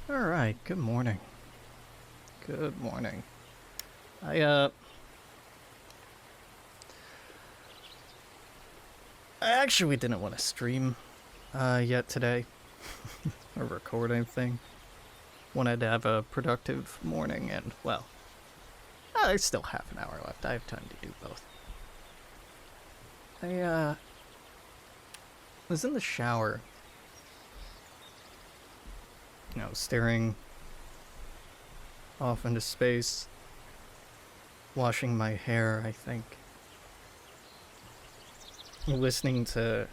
Alright, good morning. Good morning. I I actually didn't want to stream yet today or record anything. Wanted to have a productive morning and, well, there's still half an hour left. I have time to do both. I was in the shower, staring off into space, washing my hair, I think. Listening to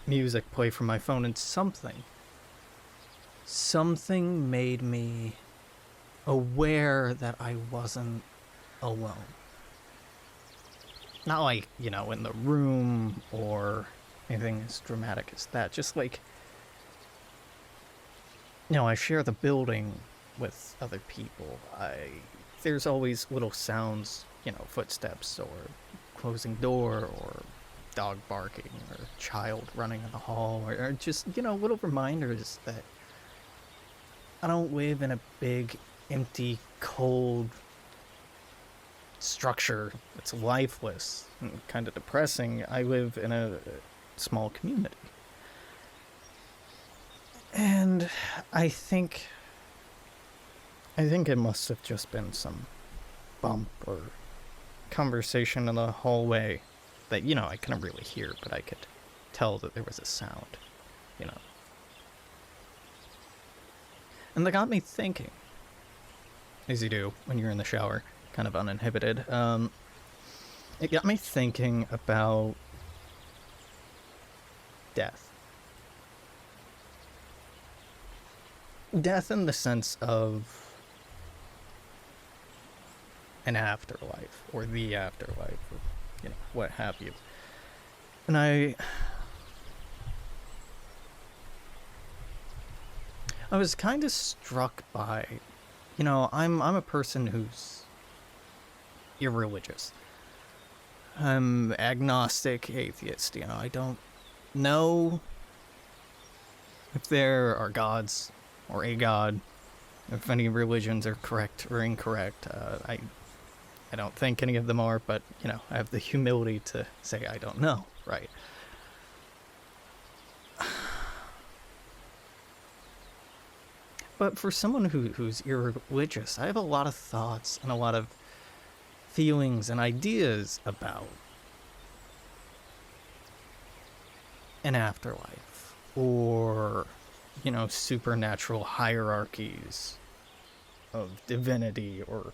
music play from my phone, and something made me aware that I wasn't alone. Not like, in the room or anything as dramatic as that. Just like, I share the building with other people. There's always little sounds, footsteps or closing door or dog barking or child running in the hall or just, little reminders that I don't live in a big, empty, cold structure that's lifeless and kind of depressing. I live in a small community. And I think it must have just been some bump or conversation in the hallway that, I couldn't really hear, but I could tell that there was a sound, And that got me thinking, as you do when you're in the shower, kind of uninhibited. It got me thinking about death. Death in the sense of an afterlife, or the afterlife, or, what have you. And I was kind of struck by, I'm a person who's irreligious. I'm agnostic, atheist, I don't know if there are gods or a god, if any religions are correct or incorrect. I don't think any of them are, but, I have the humility to say I don't know, right? But for someone who's irreligious, I have a lot of thoughts and a lot of feelings and ideas about an afterlife or, supernatural hierarchies of divinity or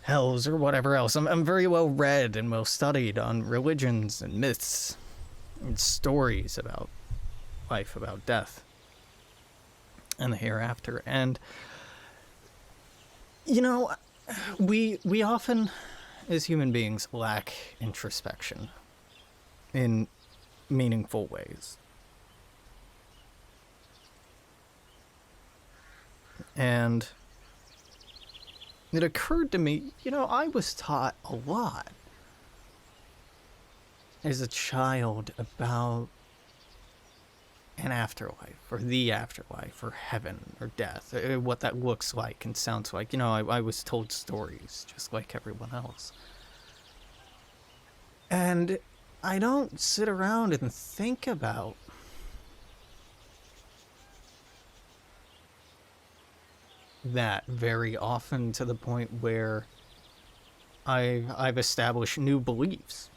hells or whatever else. I'm very well read and well studied on religions and myths and stories about life, about death and the hereafter. And we often as human beings lack introspection in meaningful ways. And it occurred to me, I was taught a lot as a child about an afterlife, or the afterlife, or heaven, or death, or what that looks like and sounds like. I was told stories just like everyone else. And I don't sit around and think about that very often, to the point where I've established new beliefs.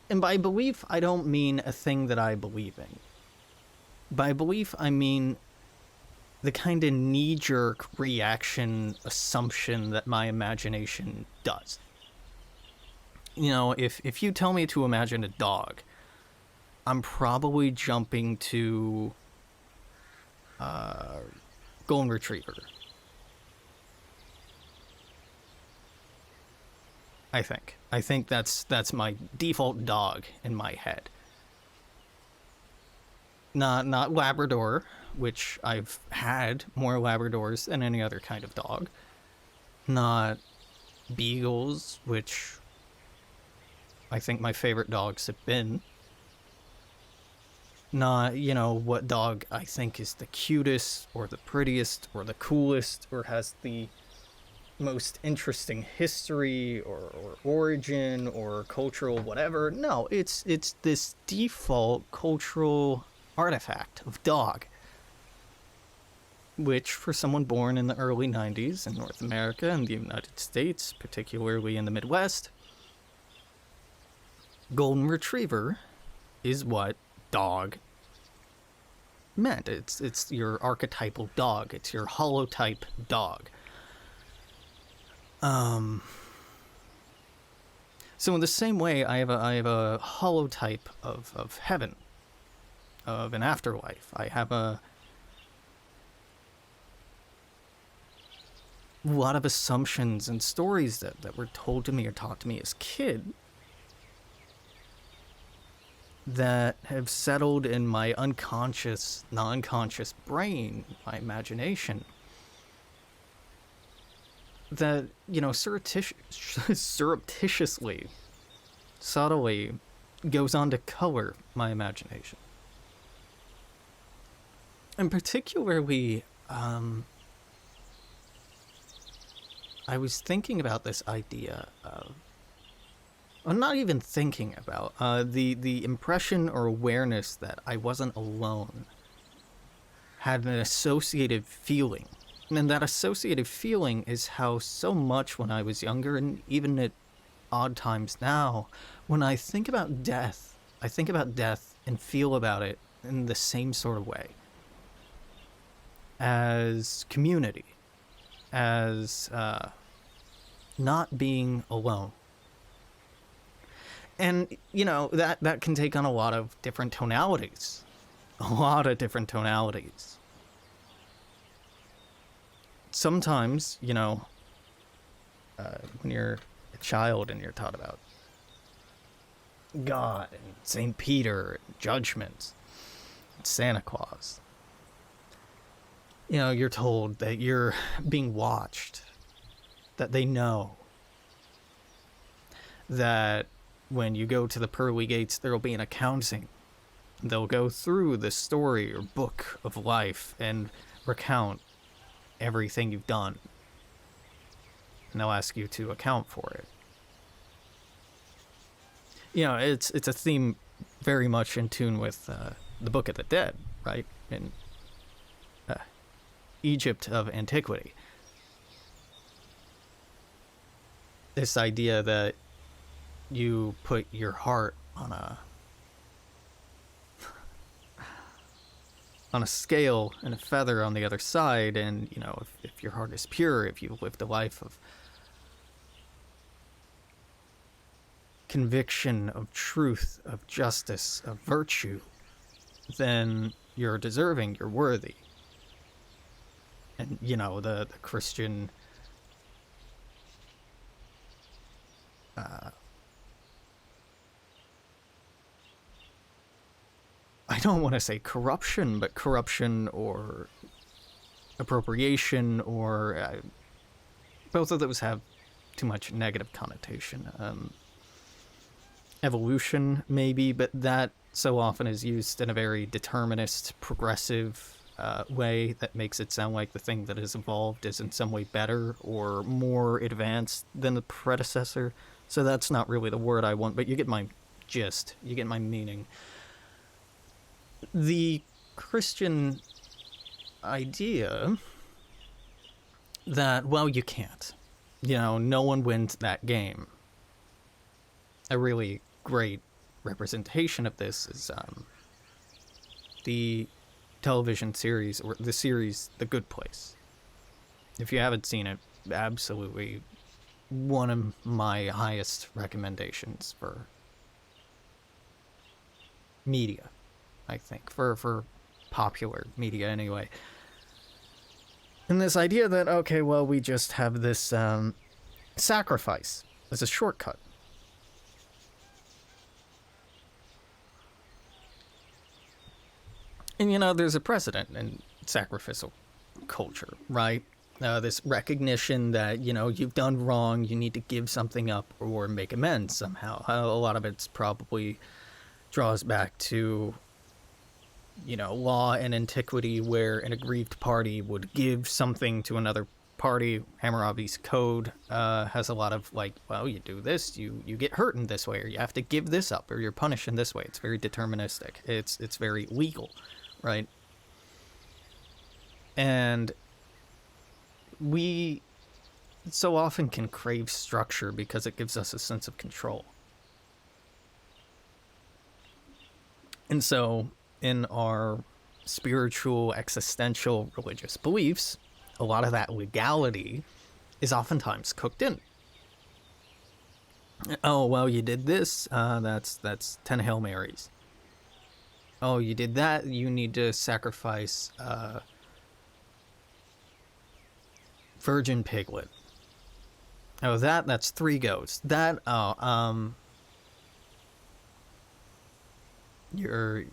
And by belief, I don't mean a thing that I believe in. By belief, I mean the kind of knee-jerk reaction assumption that my imagination does. If you tell me to imagine a dog, I'm probably jumping to golden retriever. I think that's my default dog in my head. Not Labrador, which I've had more Labradors than any other kind of dog. Not Beagles, which I think my favorite dogs have been. Not, what dog I think is the cutest or the prettiest or the coolest or has the most interesting history or origin or cultural whatever. No, it's this default cultural artifact of dog, which for someone born in the early 90s in North America and the United States, particularly in the Midwest, golden retriever is what dog meant. It's your archetypal dog. It's your holotype dog. So in the same way, I have a holotype of heaven, of an afterlife. I have a lot of assumptions and stories that were told to me or taught to me as kid that have settled in my unconscious, non-conscious brain, my imagination, that, surreptitiously, subtly goes on to color my imagination. And particularly, I was thinking about this idea of, I'm not even thinking about the impression or awareness that I wasn't alone had an associative feeling. And that associative feeling is how so much when I was younger, and even at odd times now, when I think about death, I think about death and feel about it in the same sort of way as community, as not being alone. And, that can take on a lot of different tonalities. A lot of different tonalities. Sometimes, when you're a child and you're taught about God and St. Peter and judgment and Santa Claus, you're told that you're being watched, that they know, that when you go to the pearly gates, there will be an accounting. They'll go through the story or book of life and recount everything you've done. And they'll ask you to account for it. It's a theme very much in tune with the Book of the Dead, right? In Egypt of antiquity. This idea that you put your heart on a scale and a feather on the other side, and if your heart is pure, if you've lived a life of conviction, of truth, of justice, of virtue, then you're deserving, you're worthy. And the Christian I don't want to say corruption, but corruption or appropriation, or both of those have too much negative connotation. Evolution, maybe, but that so often is used in a very determinist, progressive way that makes it sound like the thing that has evolved is in some way better or more advanced than the predecessor. So that's not really the word I want, but you get my gist, you get my meaning. The Christian idea that, well, you can't. No one wins that game. A really great representation of this is the television series, or the series The Good Place. If you haven't seen it, absolutely one of my highest recommendations for media, I think, for popular media anyway. And this idea that, okay, well, we just have this sacrifice as a shortcut. And there's a precedent in sacrificial culture, right? This recognition that, you've done wrong, you need to give something up or make amends somehow. A lot of it's probably draws back to law and antiquity where an aggrieved party would give something to another party. Hammurabi's code has a lot of like, well, you do this, you get hurt in this way, or you have to give this up, or you're punished in this way. It's very deterministic. It's very legal, right? And we so often can crave structure because it gives us a sense of control. And so in our spiritual, existential, religious beliefs, a lot of that legality is oftentimes cooked in. Oh, well, you did this, that's 10 Hail Marys. Oh, you did that, you need to sacrifice virgin piglet. Oh, that's 3 goats. Your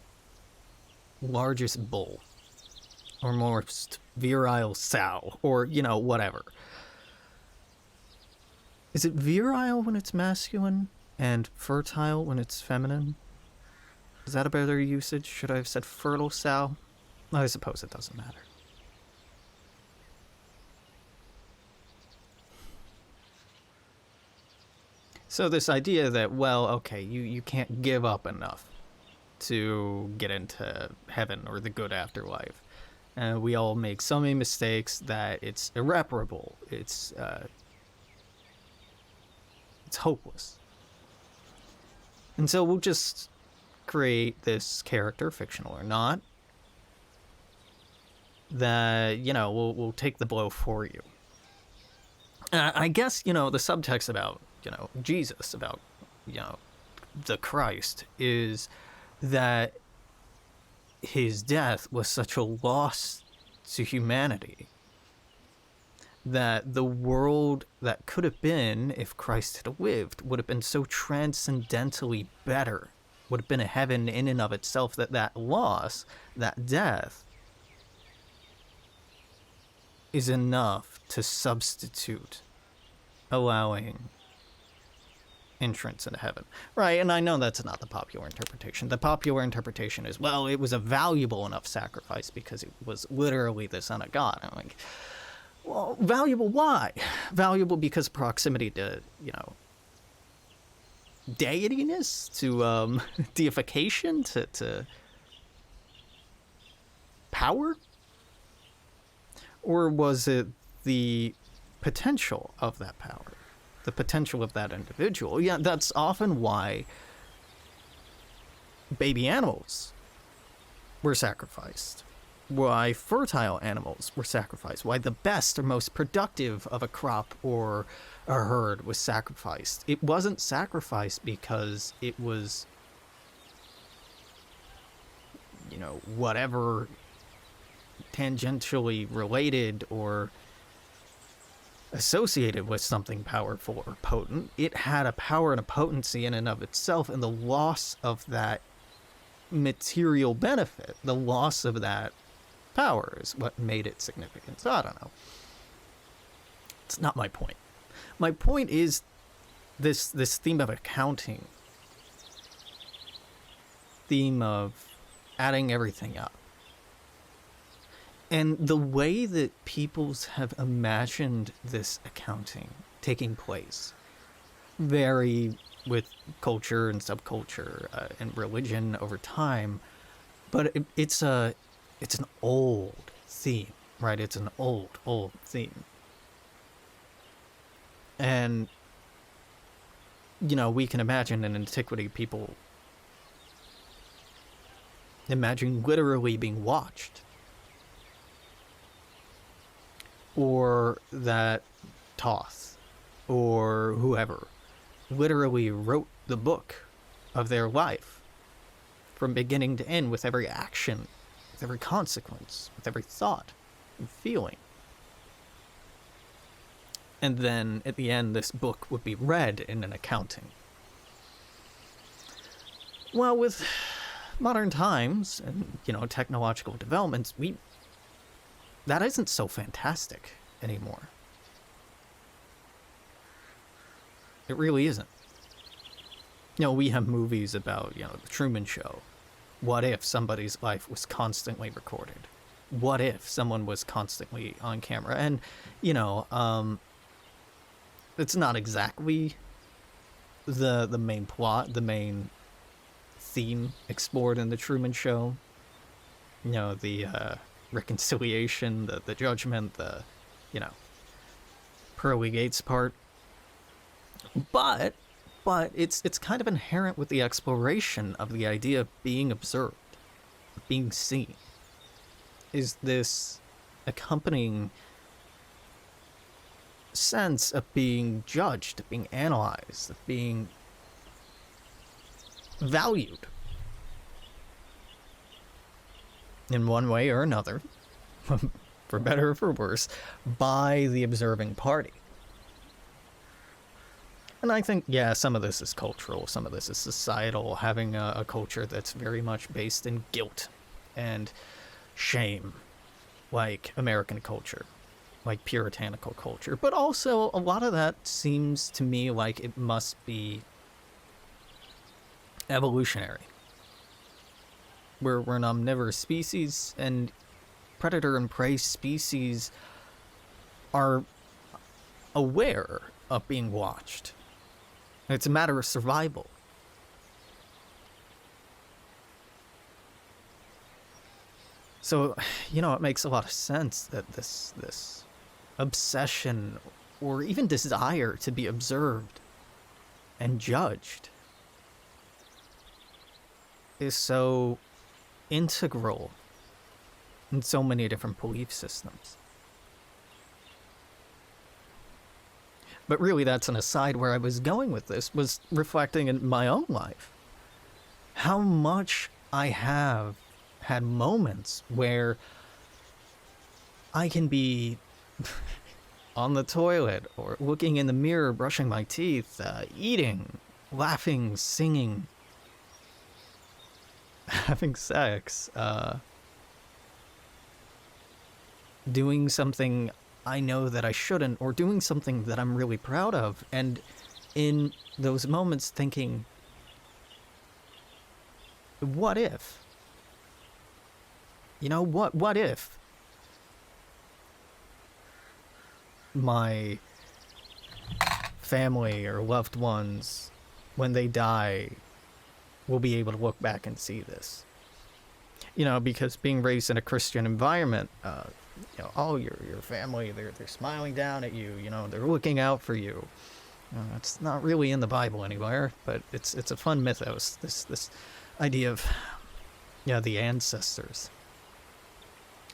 largest bull. Or most virile sow. Or, whatever. Is it virile when it's masculine and fertile when it's feminine? Is that a better usage? Should I have said fertile sow? I suppose it doesn't matter. So this idea that, well, okay, you can't give up enough to get into heaven or the good afterlife. We all make so many mistakes that it's irreparable. It's hopeless. And so we'll just create this character, fictional or not, that, will take the blow for you. I guess, the subtext about, Jesus, about, the Christ, is that his death was such a loss to humanity that the world that could have been, if Christ had lived, would have been so transcendentally better, would have been a heaven in and of itself, that loss, that death, is enough to substitute allowing entrance into heaven. Right, and I know that's not the popular interpretation. The popular interpretation is, well, it was a valuable enough sacrifice because it was literally the Son of God. I'm like, well, valuable why? Valuable because proximity to, deityness, to deification, to power? Or was it the potential of that power? The potential of that individual? Yeah, that's often why baby animals were sacrificed. Why fertile animals were sacrificed. Why the best or most productive of a crop or a herd was sacrificed. It wasn't sacrificed because it was, whatever tangentially related or associated with something powerful or potent. It had a power and a potency in and of itself, and the loss of that material benefit, the loss of that power, is what made it significant. So I don't know. It's not my point. My point is this theme of accounting, theme of adding everything up. And the way that peoples have imagined this accounting taking place vary with culture and subculture and religion over time, but it's an old theme, right? It's an old theme. And, we can imagine in antiquity people imagine literally being watched. Or that Toth or whoever literally wrote the book of their life from beginning to end, with every action, with every consequence, with every thought and feeling. And then at the end, this book would be read in an accounting. Well, with modern times and, technological developments, that isn't so fantastic anymore. It really isn't. We have movies about, the Truman Show, What if somebody's life was constantly recorded? What if someone was constantly on camera? And, you know, it's not exactly the main plot, the main theme explored in the Truman Show. You know, the reconciliation, the judgment, the, you know, pearly gates part. But it's kind of inherent with the exploration of the idea of being observed, being seen. Is this accompanying sense of being judged, of being analyzed, of being valued in one way or another, for better or for worse, by the observing party. And I think, yeah, some of this is cultural, some of this is societal, having a culture that's very much based in guilt and shame, like American culture, like puritanical culture. But also, a lot of that seems to me like it must be evolutionary. We're an omnivorous species, and predator and prey species are aware of being watched. It's a matter of survival. So, you know, it makes a lot of sense that this obsession or even desire to be observed and judged is so integral in so many different belief systems. But really, that's an aside. Where I was going with this was reflecting in my own life. How much I have had moments where I can be on the toilet or looking in the mirror, brushing my teeth, eating, laughing, singing, having sex, doing something I know that I shouldn't, or doing something that I'm really proud of. And in those moments thinking, what if? You know, what if my family or loved ones, when they die, will be able to look back and see this? You know, because being raised in a Christian environment, you know, oh, your family, they're smiling down at you, you know, they're looking out for you. It's not really in the Bible anywhere, but it's a fun mythos. This idea of, yeah, the ancestors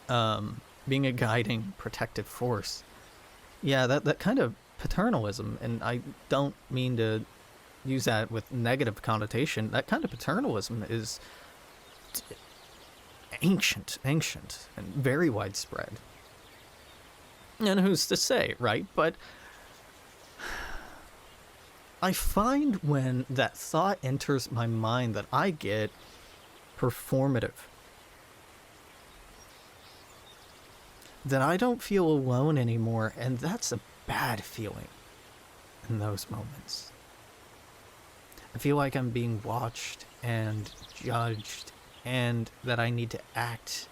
being a guiding, protective force. Yeah, that kind of paternalism, and I don't mean to use that with negative connotation. That kind of paternalism is ancient, and very widespread. And who's to say, right? But I find when that thought enters my mind that I get performative. That I don't feel alone anymore, and that's a bad feeling in those moments. I feel like I'm being watched and judged, and that I need to act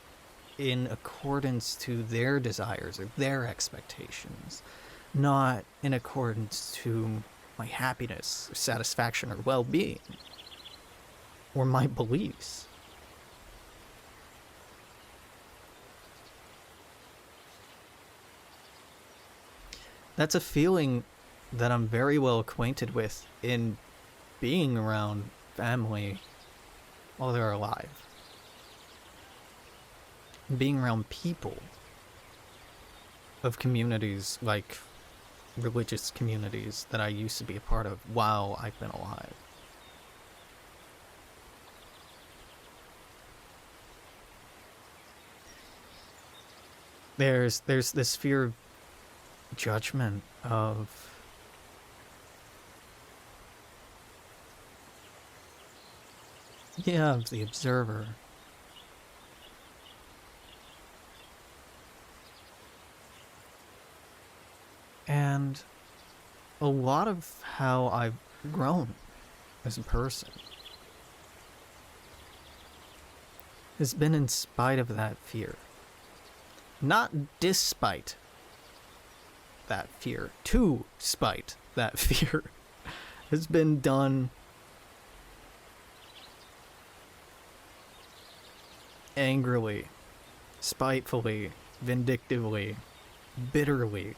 in accordance to their desires or their expectations, not in accordance to my happiness, or satisfaction, or well-being, or my beliefs. That's a feeling that I'm very well acquainted with in being around family while they're alive. Being around people of communities, like religious communities that I used to be a part of while I've been alive. There's this fear of judgment, of of the observer. And a lot of how I've grown as a person has been in spite of that fear. Not despite that fear, to spite that fear, has been done angrily, spitefully, vindictively, bitterly.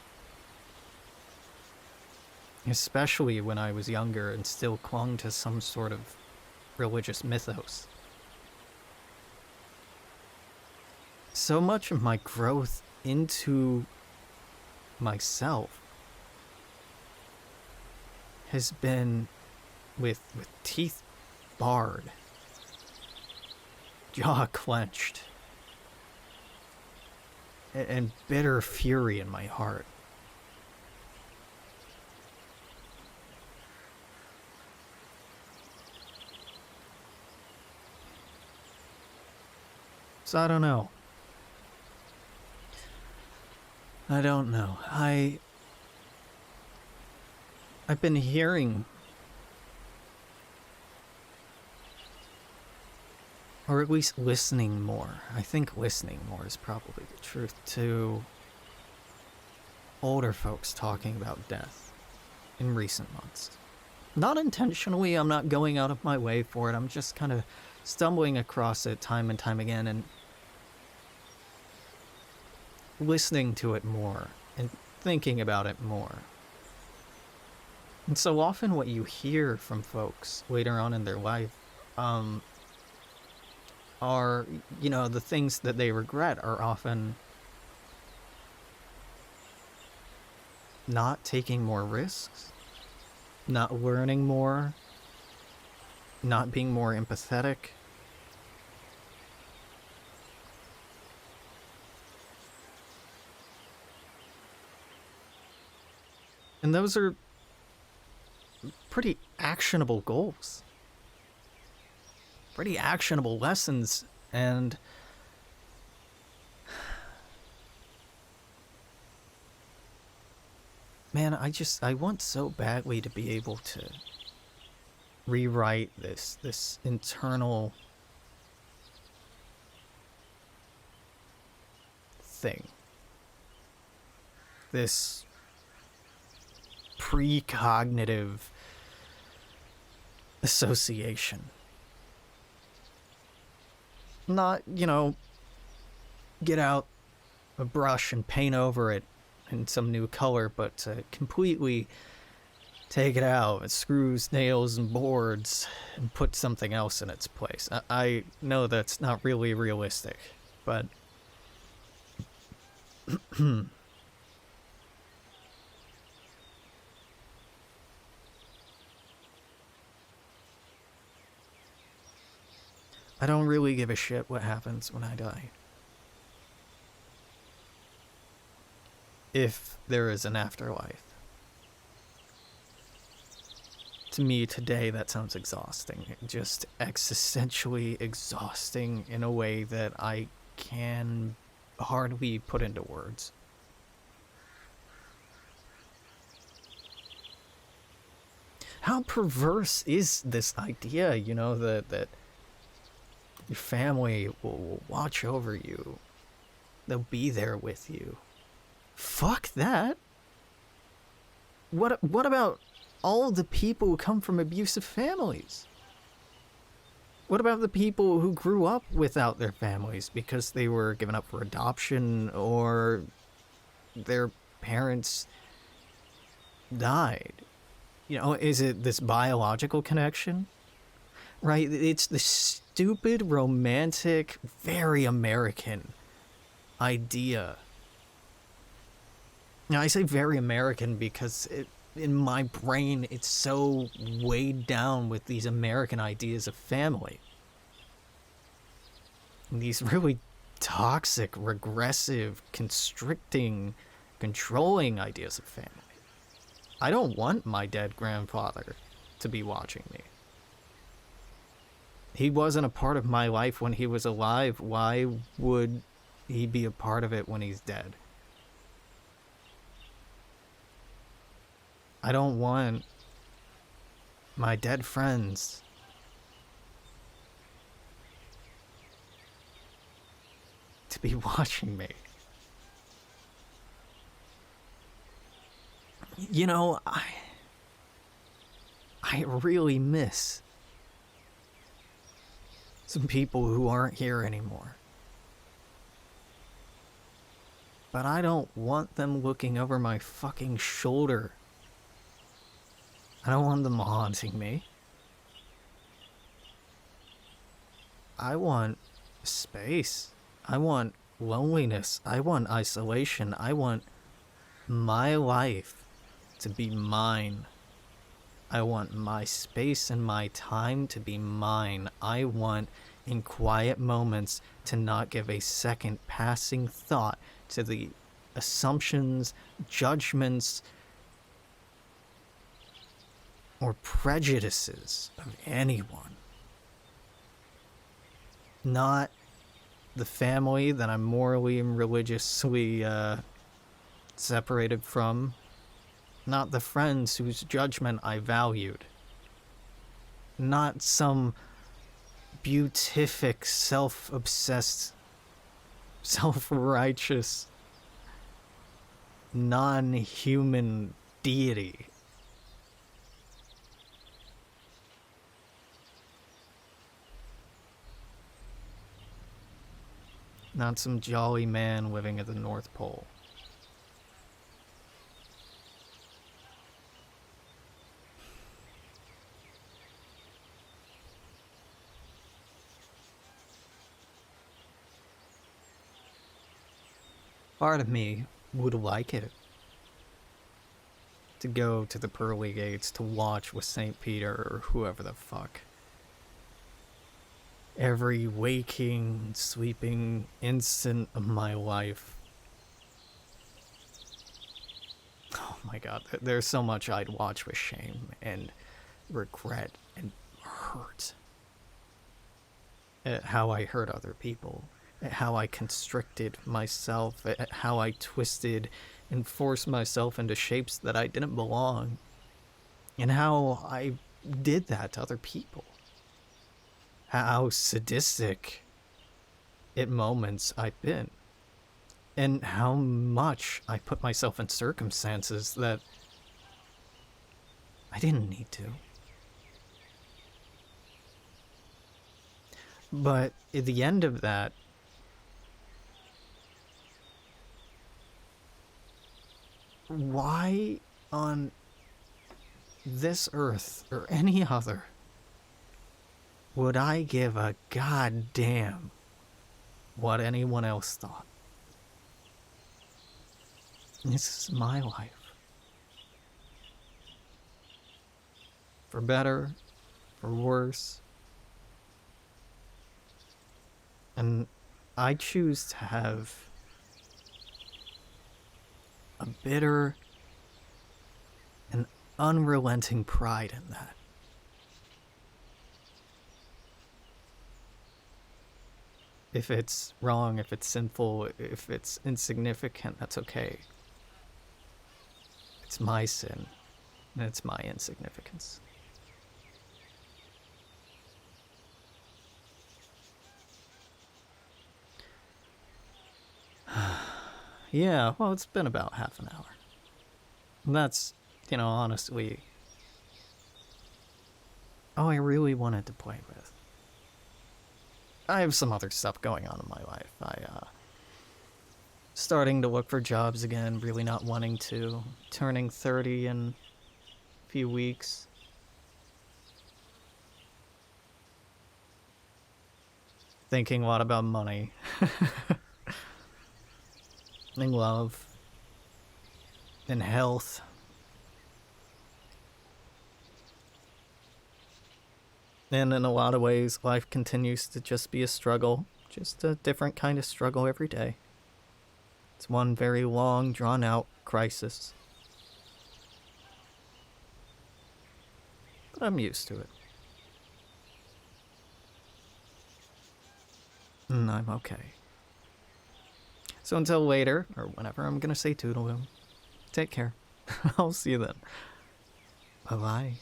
Especially when I was younger and still clung to some sort of religious mythos. So much of my growth into myself has been with teeth bared, jaw clenched, and bitter fury in my heart. So I don't know. I've been hearing, or at least listening more. I think listening more is probably the truth, to older folks talking about death in recent months. Not intentionally, I'm not going out of my way for it. I'm just kind of stumbling across it time and time again and listening to it more and thinking about it more. And so often what you hear from folks later on in their life are, the things that they regret are often not taking more risks, not learning more, not being more empathetic. And those are pretty actionable goals, pretty actionable lessons, and man, I want so badly to be able to rewrite this internal thing, this precognitive association. Not, get out a brush and paint over it in some new color, but to completely take it out with screws, nails, and boards and put something else in its place. I know that's not really realistic, but I don't really give a shit what happens when I die. If there is an afterlife. To me today, that sounds exhausting. Just existentially exhausting in a way that I can hardly put into words. How perverse is this idea, that your family will watch over you. They'll be there with you. Fuck that. What about all of the people who come from abusive families? What about the people who grew up without their families because they were given up for adoption or their parents died? Is it this biological connection? Right? It's the stupid, romantic, very American idea. Now, I say very American because in my brain, it's so weighed down with these American ideas of family. And these really toxic, regressive, constricting, controlling ideas of family. I don't want my dead grandfather to be watching me. He wasn't a part of my life when he was alive. Why would he be a part of it when he's dead? I don't want my dead friends to be watching me. You know, I really miss some people who aren't here anymore. But I don't want them looking over my fucking shoulder. I don't want them haunting me. I want space. I want loneliness. I want isolation. I want my life to be mine. I want my space and my time to be mine. I want, in quiet moments, to not give a second passing thought to the assumptions, judgments, or prejudices of anyone. Not the family that I'm morally and religiously separated from. Not the friends whose judgment I valued. Not some beatific, self-obsessed, self-righteous, non-human deity. Not some jolly man living at the North Pole. Part of me would like it to go to the pearly gates to watch with St. Peter or whoever the fuck. Every waking, sleeping instant of my life. Oh my god, there's so much I'd watch with shame and regret and hurt. At how I hurt other people. At how I constricted myself. At how I twisted and forced myself into shapes that I didn't belong. And how I did that to other people. How sadistic at moments I've been. And how much I put myself in circumstances that I didn't need to. But at the end of that, why on this earth or any other would I give a goddamn what anyone else thought? This is my life. For better, for worse. And I choose to have a bitter and unrelenting pride in that. If it's wrong, if it's sinful, if it's insignificant, that's okay. It's my sin, and it's my insignificance. Yeah, well, it's been about half an hour. And that's, honestly, all I really wanted to play with. I have some other stuff going on in my life. Starting to look for jobs again, really not wanting to. Turning 30 in a few weeks. Thinking a lot about money. And love. And health. And in a lot of ways, life continues to just be a struggle. Just a different kind of struggle every day. It's one very long, drawn-out crisis. But I'm used to it. And I'm okay. So until later, or whenever, I'm gonna say toodaloo. Take care. I'll see you then. Bye-bye.